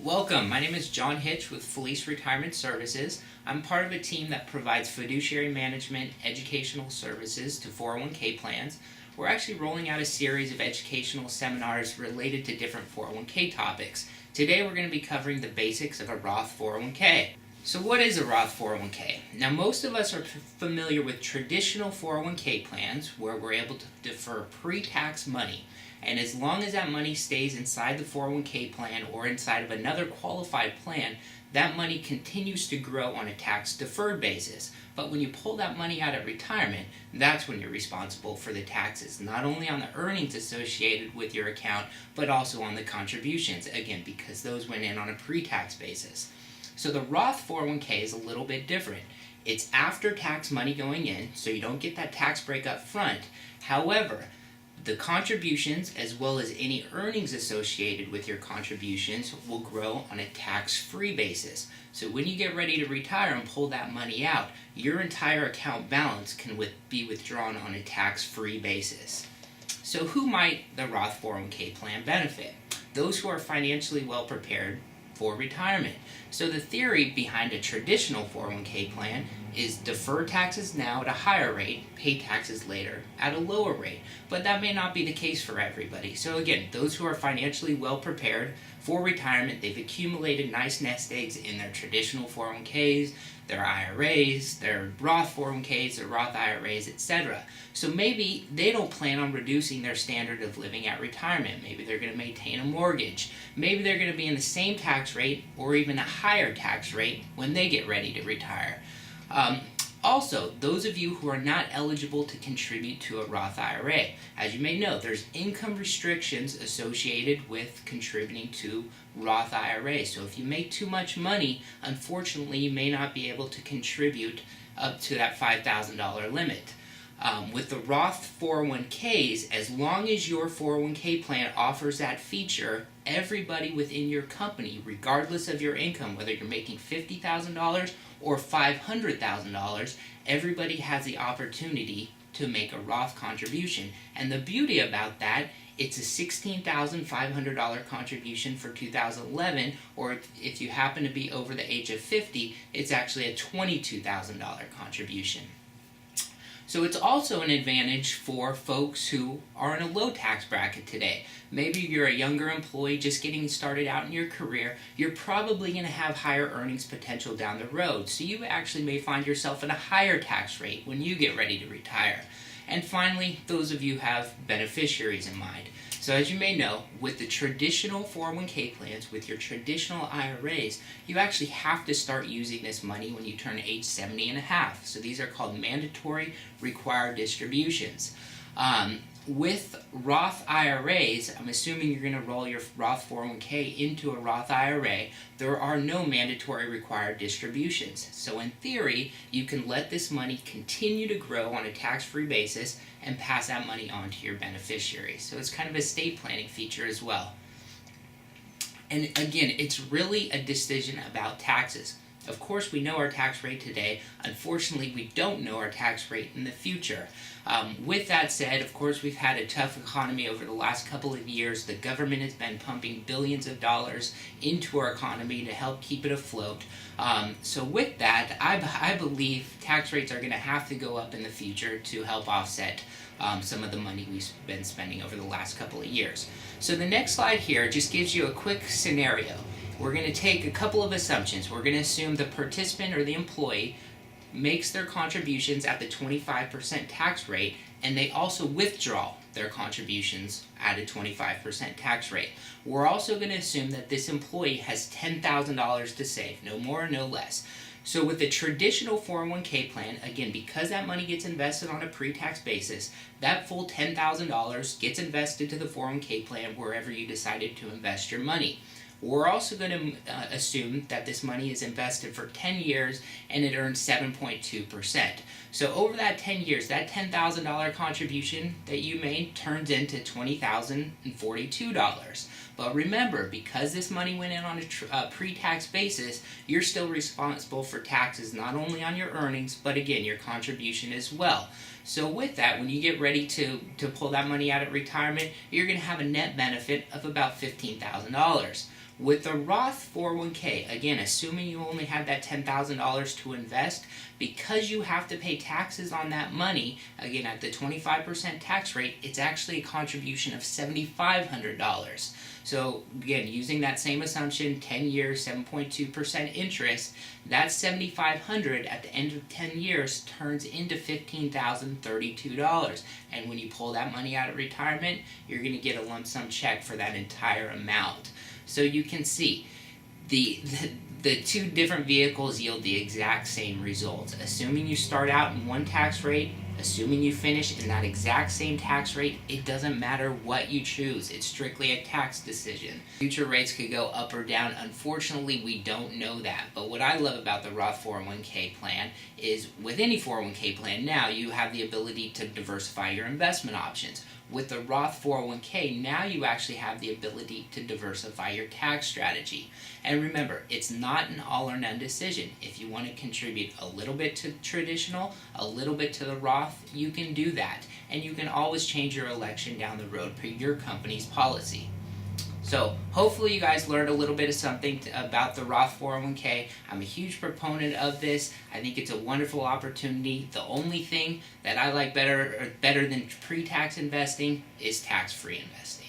Welcome. My name is John Hitch with Felice Retirement Services. I'm part of a team that provides fiduciary management educational services to 401k plans. We're actually rolling out a series of educational seminars related to different 401k topics. Today we're going to be covering the basics of a Roth 401k. So what is a Roth 401k? Now most of us are familiar with traditional 401k plans where we're able to defer pre-tax money. And as long as that money stays inside the 401k plan or inside of another qualified plan, that money continues to grow on a tax-deferred basis. But when you pull that money out at retirement, that's when you're responsible for the taxes, not only on the earnings associated with your account, but also on the contributions, again, because those went in on a pre-tax basis. So the Roth 401k is a little bit different. It's after-tax money going in, so you don't get that tax break up front. However, the contributions, as well as any earnings associated with your contributions, will grow on a tax-free basis. So when you get ready to retire and pull that money out, your entire account balance can be withdrawn on a tax-free basis. So who might the Roth 401k plan benefit? Those who are financially well prepared for retirement. So the theory behind a traditional 401k plan is defer taxes now at a higher rate, pay taxes later at a lower rate. But that may not be the case for everybody. So again, those who are financially well prepared for retirement, they've accumulated nice nest eggs in their traditional 401ks, their IRAs, their Roth 401ks, their Roth IRAs, etc. So maybe they don't plan on reducing their standard of living at retirement. Maybe they're going to maintain a mortgage. Maybe they're going to be in the same tax rate or even a higher tax rate when they get ready to retire. Also, those of you who are not eligible to contribute to a Roth IRA, as you may know, there's income restrictions associated with contributing to Roth IRA. So if you make too much money, unfortunately, you may not be able to contribute up to that $5,000 limit. With the Roth 401ks, as long as your 401k plan offers that feature, everybody within your company, regardless of your income, whether you're making $50,000 or $500,000, everybody has the opportunity to make a Roth contribution. And the beauty about that, it's a $16,500 contribution for 2011, or if you happen to be over the age of 50, it's actually a $22,000 contribution. So it's also an advantage for folks who are in a low tax bracket today. Maybe you're a younger employee just getting started out in your career. You're probably going to have higher earnings potential down the road. So you actually may find yourself in a higher tax rate when you get ready to retire. And finally, those of you who have beneficiaries in mind. So as you may know, with the traditional 401k plans, with your traditional IRAs, you actually have to start using this money when you turn age 70 and a half. So these are called mandatory required distributions. With Roth IRAs, I'm assuming you're going to roll your Roth 401k into a Roth IRA, there are no mandatory required distributions. So in theory, you can let this money continue to grow on a tax-free basis and pass that money on to your beneficiaries. So it's kind of a estate planning feature as well. And again, it's really a decision about taxes. Of course, we know our tax rate today. Unfortunately, we don't know our tax rate in the future. With that said, of course, we've had a tough economy over the last couple of years. The government has been pumping billions of dollars into our economy to help keep it afloat. So with that, I believe tax rates are going to have to go up in the future to help offset some of the money we've been spending over the last couple of years. So the next slide here just gives you a quick scenario. We're going to take a couple of assumptions. We're going to assume the participant or the employee makes their contributions at the 25% tax rate, and they also withdraw their contributions at a 25% tax rate. We're also going to assume that this employee has $10,000 to save, no more, no less. So with the traditional 401k plan, again, because that money gets invested on a pre-tax basis, that full $10,000 gets invested to the 401k plan wherever you decided to invest your money. We're also going to assume that this money is invested for 10 years and it earns 7.2%. So over that 10 years, that $10,000 contribution that you made turns into $20,042. But remember, because this money went in on a pre-tax basis, you're still responsible for taxes not only on your earnings, but again, your contribution as well. So with that, when you get ready to pull that money out at retirement, you're going to have a net benefit of about $15,000. With the Roth 401k, again, assuming you only have that $10,000 to invest, because you have to pay taxes on that money, again at the 25% tax rate, it's actually a contribution of $7,500. So again, using that same assumption, 10 years, 7.2% interest, that $7,500 at the end of 10 years turns into $15,032. And when you pull that money out of retirement, you're going to get a lump sum check for that entire amount. So you can see the two different vehicles yield the exact same results. Assuming you start out in one tax rate, assuming you finish in that exact same tax rate, it doesn't matter what you choose. It's strictly a tax decision. Future rates could go up or down. Unfortunately, we don't know that. But what I love about the Roth 401k plan is with any 401k plan now, you have the ability to diversify your investment options. With the Roth 401k, now you actually have the ability to diversify your tax strategy. And remember, it's not an all or none decision. If you want to contribute a little bit to traditional, a little bit to the Roth, you can do that. And you can always change your election down the road per your company's policy. So hopefully you guys learned a little bit of something about the Roth 401k. I'm a huge proponent of this. I think it's a wonderful opportunity. The only thing that I like better than pre-tax investing is tax-free investing.